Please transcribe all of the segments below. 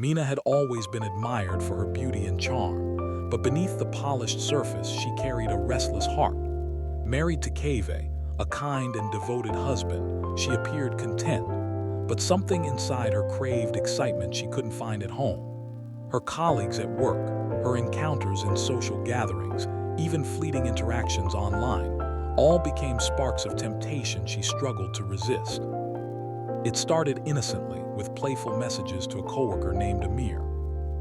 Mina had always been admired for her beauty and charm, but beneath the polished surface she carried a restless heart. Married to Kave, a kind and devoted husband, she appeared content, but something inside her craved excitement she couldn't find at home. Her colleagues at work, her encounters in social gatherings, even fleeting interactions online, all became sparks of temptation she struggled to resist. It started innocently, with playful messages to a coworker named Amir.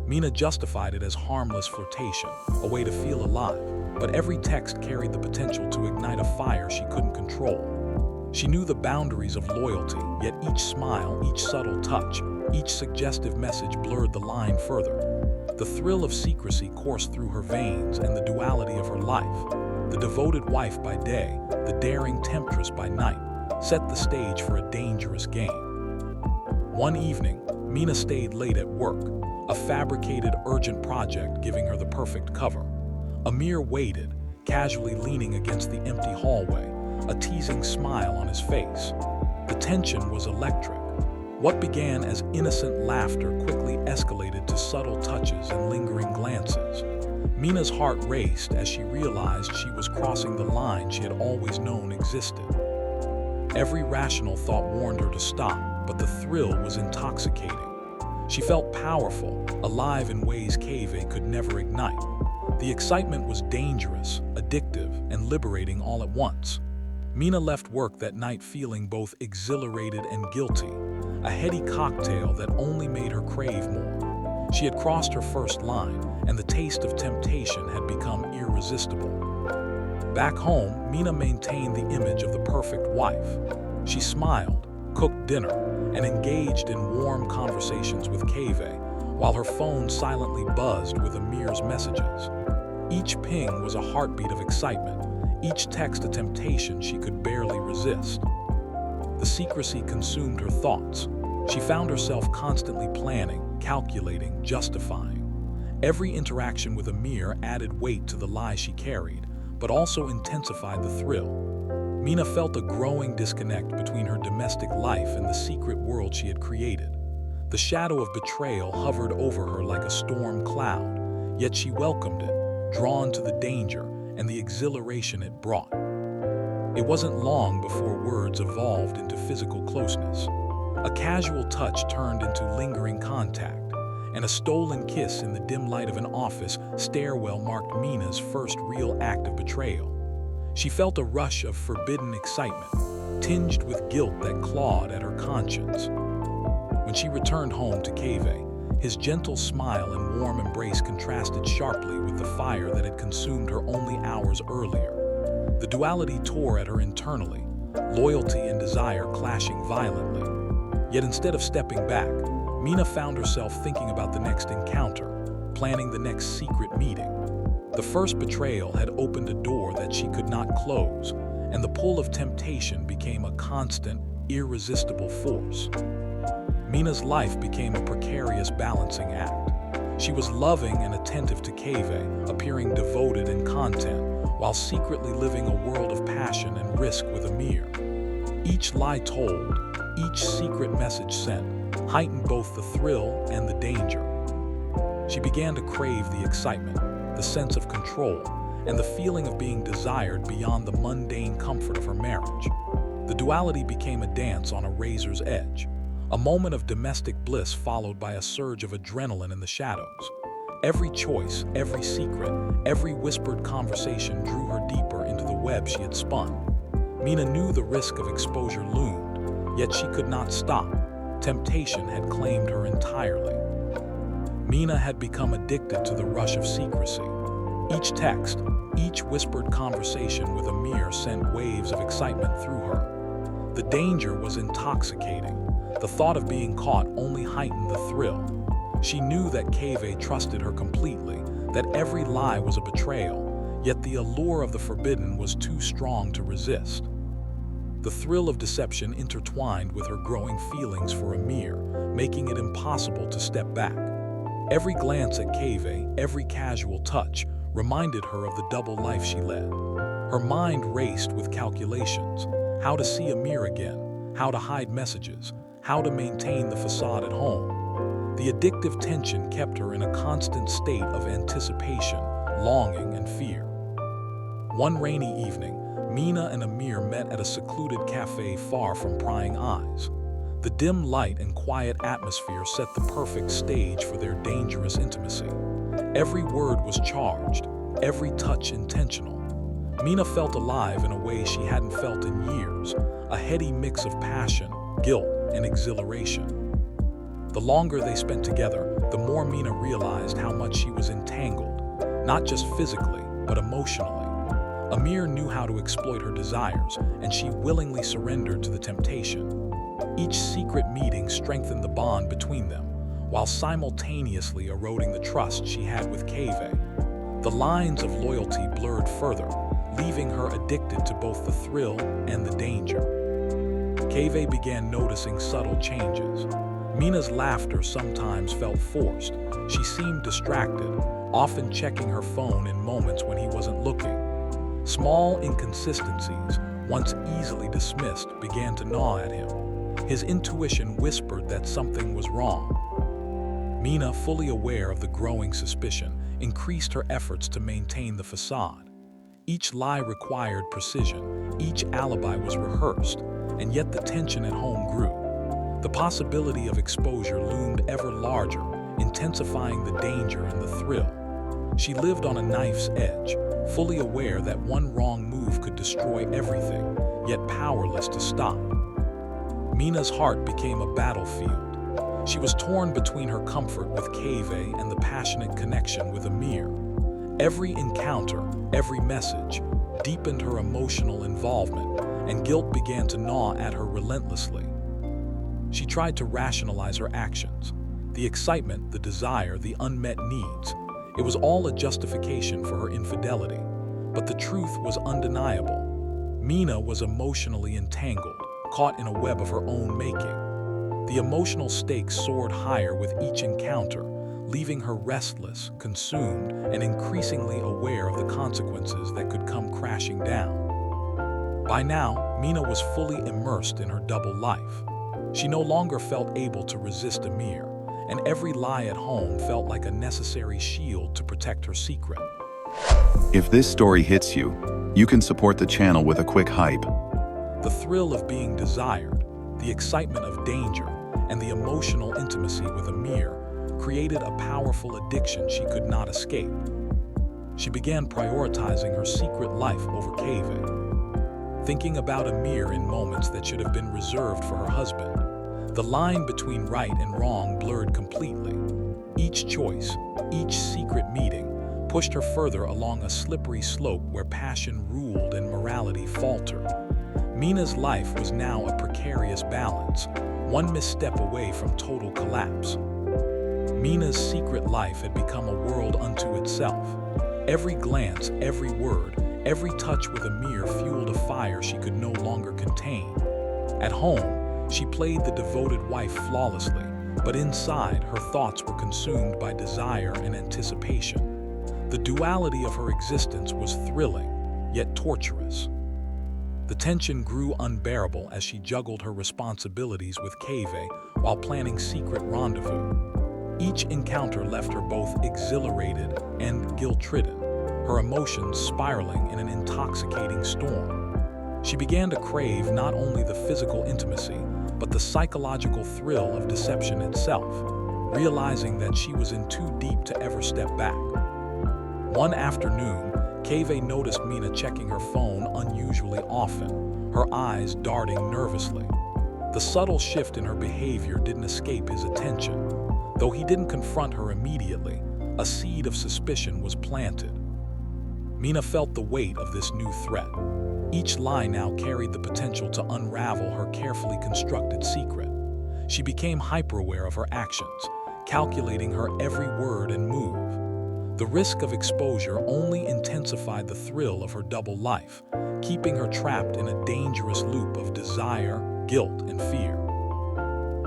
Mina justified it as harmless flirtation, a way to feel alive, but every text carried the potential to ignite a fire she couldn't control. She knew the boundaries of loyalty, yet each smile, each subtle touch, each suggestive message blurred the line further. The thrill of secrecy coursed through her veins, and the duality of her life, the devoted wife by day, the daring temptress by night, set the stage for a dangerous game. One evening, Mina stayed late at work, a fabricated, urgent project giving her the perfect cover. Amir waited, casually leaning against the empty hallway, a teasing smile on his face. The tension was electric. What began as innocent laughter quickly escalated to subtle touches and lingering glances. Mina's heart raced as she realized she was crossing the line she had always known existed. Every rational thought warned her to stop, but the thrill was intoxicating. She felt powerful, alive in ways Kave could never ignite. The excitement was dangerous, addictive, and liberating all at once. Mina left work that night feeling both exhilarated and guilty, a heady cocktail that only made her crave more. She had crossed her first line, and the taste of temptation had become irresistible. Back home, Mina maintained the image of the perfect wife. She smiled, cooked dinner, and engaged in warm conversations with Kave, while her phone silently buzzed with Amir's messages. Each ping was a heartbeat of excitement, each text a temptation she could barely resist. The secrecy consumed her thoughts. She found herself constantly planning, calculating, justifying. Every interaction with Amir added weight to the lie she carried, but also intensified the thrill. Mina felt a growing disconnect between her domestic life and the secret world she had created. The shadow of betrayal hovered over her like a storm cloud, yet she welcomed it, drawn to the danger and the exhilaration it brought. It wasn't long before words evolved into physical closeness. A casual touch turned into lingering contact, and a stolen kiss in the dim light of an office stairwell marked Mina's first real act of betrayal. She felt a rush of forbidden excitement, tinged with guilt that clawed at her conscience. When she returned home to Kave, his gentle smile and warm embrace contrasted sharply with the fire that had consumed her only hours earlier. The duality tore at her internally, loyalty and desire clashing violently. Yet instead of stepping back, Mina found herself thinking about the next encounter, planning the next secret meeting. The first betrayal had opened a door that she could not close, and the pull of temptation became a constant, irresistible force. Mina's life became a precarious balancing act. She was loving and attentive to Kave, appearing devoted and content, while secretly living a world of passion and risk with Amir. Each lie told, each secret message sent, heightened both the thrill and the danger. She began to crave the excitement, the sense of control, and the feeling of being desired beyond the mundane comfort of her marriage. The duality became a dance on a razor's edge, a moment of domestic bliss followed by a surge of adrenaline in the shadows. Every choice, every secret, every whispered conversation drew her deeper into the web she had spun. Mina knew the risk of exposure loomed, yet she could not stop. Temptation had claimed her entirely. Mina had become addicted to the rush of secrecy. Each text, each whispered conversation with Amir sent waves of excitement through her. The danger was intoxicating. The thought of being caught only heightened the thrill. She knew that Kave trusted her completely, that every lie was a betrayal, yet the allure of the forbidden was too strong to resist. The thrill of deception intertwined with her growing feelings for Amir, making it impossible to step back. Every glance at Kave, every casual touch, reminded her of the double life she led. Her mind raced with calculations: how to see Amir again, how to hide messages, how to maintain the facade at home. The addictive tension kept her in a constant state of anticipation, longing, and fear. One rainy evening, Mina and Amir met at a secluded cafe far from prying eyes. The dim light and quiet atmosphere set the perfect stage for their dangerous intimacy. Every word was charged, every touch intentional. Mina felt alive in a way she hadn't felt in years, a heady mix of passion, guilt, and exhilaration. The longer they spent together, the more Mina realized how much she was entangled, not just physically, but emotionally. Amir knew how to exploit her desires, and she willingly surrendered to the temptation. Each secret meeting strengthened the bond between them, while simultaneously eroding the trust she had with Kave. The lines of loyalty blurred further, leaving her addicted to both the thrill and the danger. Kave began noticing subtle changes. Mina's laughter sometimes felt forced. She seemed distracted, often checking her phone in moments when he wasn't looking. Small inconsistencies, once easily dismissed, began to gnaw at him. His intuition whispered that something was wrong. Mina, fully aware of the growing suspicion, increased her efforts to maintain the facade. Each lie required precision, each alibi was rehearsed, and yet the tension at home grew. The possibility of exposure loomed ever larger, intensifying the danger and the thrill. She lived on a knife's edge, fully aware that one wrong move could destroy everything, yet powerless to stop. Mina's heart became a battlefield. She was torn between her comfort with Kave and the passionate connection with Amir. Every encounter, every message, deepened her emotional involvement, and guilt began to gnaw at her relentlessly. She tried to rationalize her actions. The excitement, the desire, the unmet needs. It was all a justification for her infidelity. But the truth was undeniable. Mina was emotionally entangled, caught in a web of her own making. The emotional stakes soared higher with each encounter, leaving her restless, consumed, and increasingly aware of the consequences that could come crashing down. By now, Mina was fully immersed in her double life. She no longer felt able to resist Amir, and every lie at home felt like a necessary shield to protect her secret. If this story hits you, you can support the channel with a quick hype. The thrill of being desired, the excitement of danger, and the emotional intimacy with Amir created a powerful addiction she could not escape. She began prioritizing her secret life over Kave, thinking about Amir in moments that should have been reserved for her husband. The line between right and wrong blurred completely. Each choice, each secret meeting, pushed her further along a slippery slope where passion ruled and morality faltered. Mina's life was now a precarious balance, one misstep away from total collapse. Mina's secret life had become a world unto itself. Every glance, every word, every touch with Amir fueled a fire she could no longer contain. At home, she played the devoted wife flawlessly, but inside, her thoughts were consumed by desire and anticipation. The duality of her existence was thrilling, yet torturous. The tension grew unbearable as she juggled her responsibilities with Kave while planning secret rendezvous. Each encounter left her both exhilarated and guilt-ridden, her emotions spiraling in an intoxicating storm. She began to crave not only the physical intimacy, but the psychological thrill of deception itself, realizing that she was in too deep to ever step back. One afternoon, Kave noticed Mina checking her phone unusually often, her eyes darting nervously. The subtle shift in her behavior didn't escape his attention. Though he didn't confront her immediately, a seed of suspicion was planted. Mina felt the weight of this new threat. Each lie now carried the potential to unravel her carefully constructed secret. She became hyper-aware of her actions, calculating her every word and move. The risk of exposure only intensified the thrill of her double life, keeping her trapped in a dangerous loop of desire, guilt, and fear.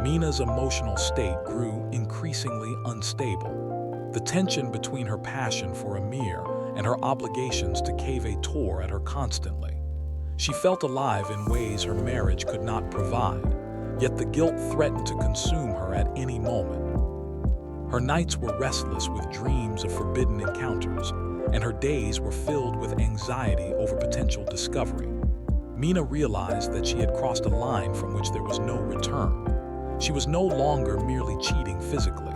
Mina's emotional state grew increasingly unstable. The tension between her passion for Amir and her obligations to Kave tore at her constantly. She felt alive in ways her marriage could not provide, yet the guilt threatened to consume her at any moment. Her nights were restless with dreams of forbidden encounters, and her days were filled with anxiety over potential discovery. Mina realized that she had crossed a line from which there was no return. She was no longer merely cheating physically.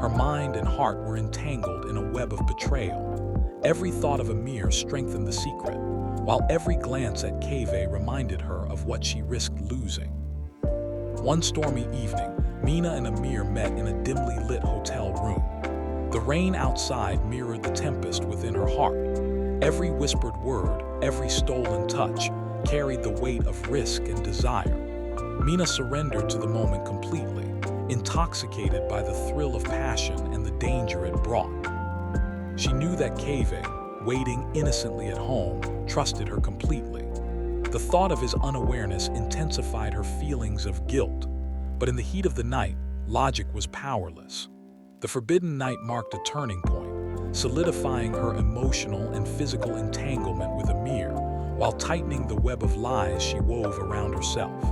Her mind and heart were entangled in a web of betrayal. Every thought of Amir strengthened the secret, while every glance at Kaveh reminded her of what she risked losing. One stormy evening, Mina and Amir met in a dimly lit hotel room. The rain outside mirrored the tempest within her heart. Every whispered word, every stolen touch, carried the weight of risk and desire. Mina surrendered to the moment completely, intoxicated by the thrill of passion and the danger it brought. She knew that Kaveh, waiting innocently at home, trusted her completely. The thought of his unawareness intensified her feelings of guilt, but in the heat of the night, logic was powerless. The forbidden night marked a turning point, solidifying her emotional and physical entanglement with Amir, while tightening the web of lies she wove around herself.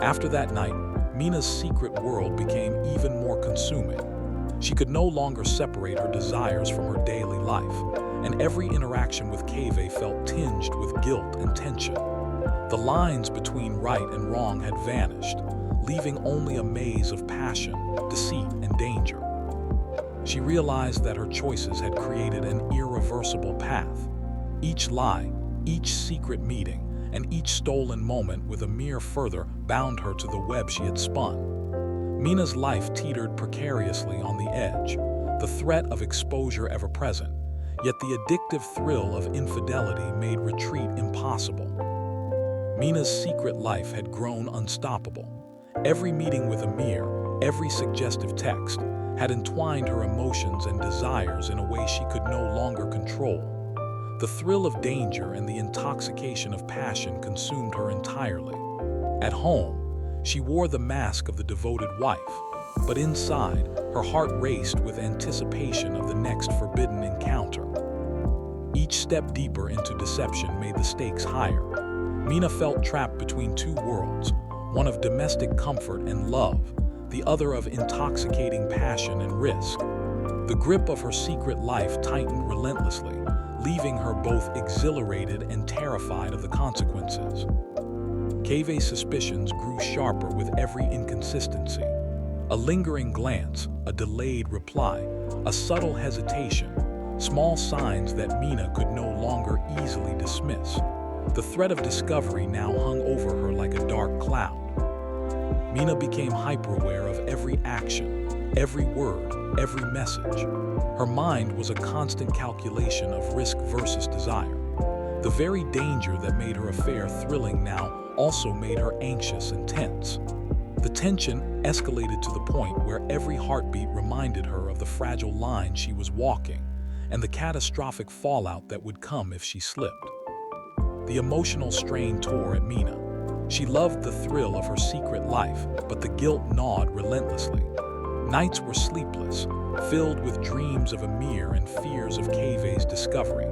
After that night, Mina's secret world became even more consuming. She could no longer separate her desires from her daily life, and every interaction with Kaveh felt tinged with guilt and tension. The lines between right and wrong had vanished, leaving only a maze of passion, deceit, and danger. She realized that her choices had created an irreversible path. Each lie, each secret meeting, and each stolen moment with Amir further bound her to the web she had spun. Mina's life teetered precariously on the edge, the threat of exposure ever present, yet the addictive thrill of infidelity made retreat impossible. Mina's secret life had grown unstoppable. Every meeting with Amir, every suggestive text, had entwined her emotions and desires in a way she could no longer control. The thrill of danger and the intoxication of passion consumed her entirely. At home, she wore the mask of the devoted wife, but inside, her heart raced with anticipation of the next forbidden encounter. Each step deeper into deception made the stakes higher. Mina felt trapped between two worlds, one of domestic comfort and love, the other of intoxicating passion and risk. The grip of her secret life tightened relentlessly, leaving her both exhilarated and terrified of the consequences. Kaveh's suspicions grew sharper with every inconsistency. A lingering glance, a delayed reply, a subtle hesitation, small signs that Mina could no longer easily dismiss. The threat of discovery now hung over her like a dark cloud. Mina became hyper-aware of every action, every word, every message. Her mind was a constant calculation of risk versus desire. The very danger that made her affair thrilling now also made her anxious and tense. The tension escalated to the point where every heartbeat reminded her of the fragile line she was walking and the catastrophic fallout that would come if she slipped. The emotional strain tore at Mina. She loved the thrill of her secret life, but the guilt gnawed relentlessly. Nights were sleepless, filled with dreams of Amir and fears of Kaveh's discovery.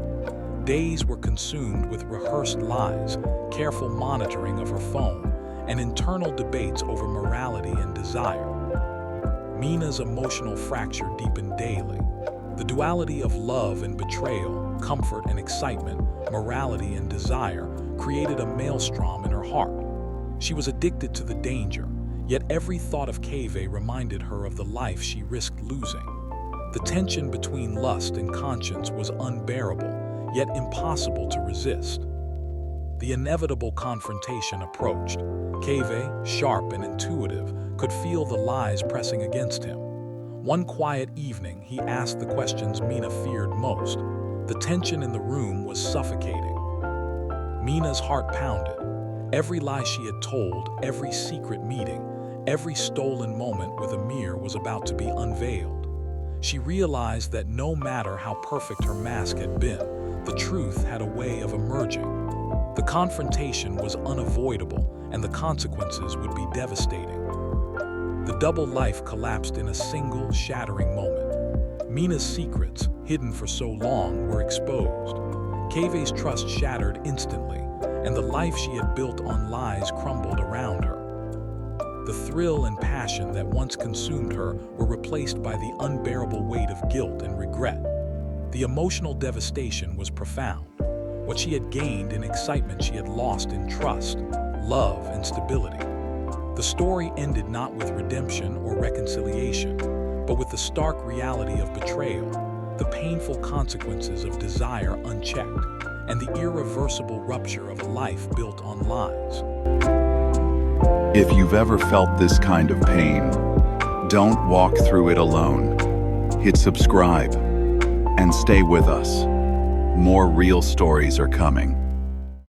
Days were consumed with rehearsed lies, careful monitoring of her phone, and internal debates over morality and desire. Mina's emotional fracture deepened daily. The duality of love and betrayal, comfort and excitement, morality and desire created a maelstrom in her heart. She was addicted to the danger, yet every thought of Kaveh reminded her of the life she risked losing. The tension between lust and conscience was unbearable, yet impossible to resist. The inevitable confrontation approached. Kaveh, sharp and intuitive, could feel the lies pressing against him. One quiet evening, he asked the questions Mina feared most. The tension in the room was suffocating. Mina's heart pounded. Every lie she had told, every secret meeting, every stolen moment with Amir was about to be unveiled. She realized that no matter how perfect her mask had been, the truth had a way of emerging. The confrontation was unavoidable, and the consequences would be devastating. The double life collapsed in a single, shattering moment. Mina's secrets, hidden for so long, were exposed. Kaveh's trust shattered instantly, and the life she had built on lies crumbled around her. The thrill and passion that once consumed her were replaced by the unbearable weight of guilt and regret. The emotional devastation was profound. What she had gained in excitement she had lost in trust, love, and stability. The story ended not with redemption or reconciliation, but with the stark reality of betrayal, the painful consequences of desire unchecked, and the irreversible rupture of a life built on lies. If you've ever felt this kind of pain, don't walk through it alone. Hit subscribe and stay with us. More real stories are coming.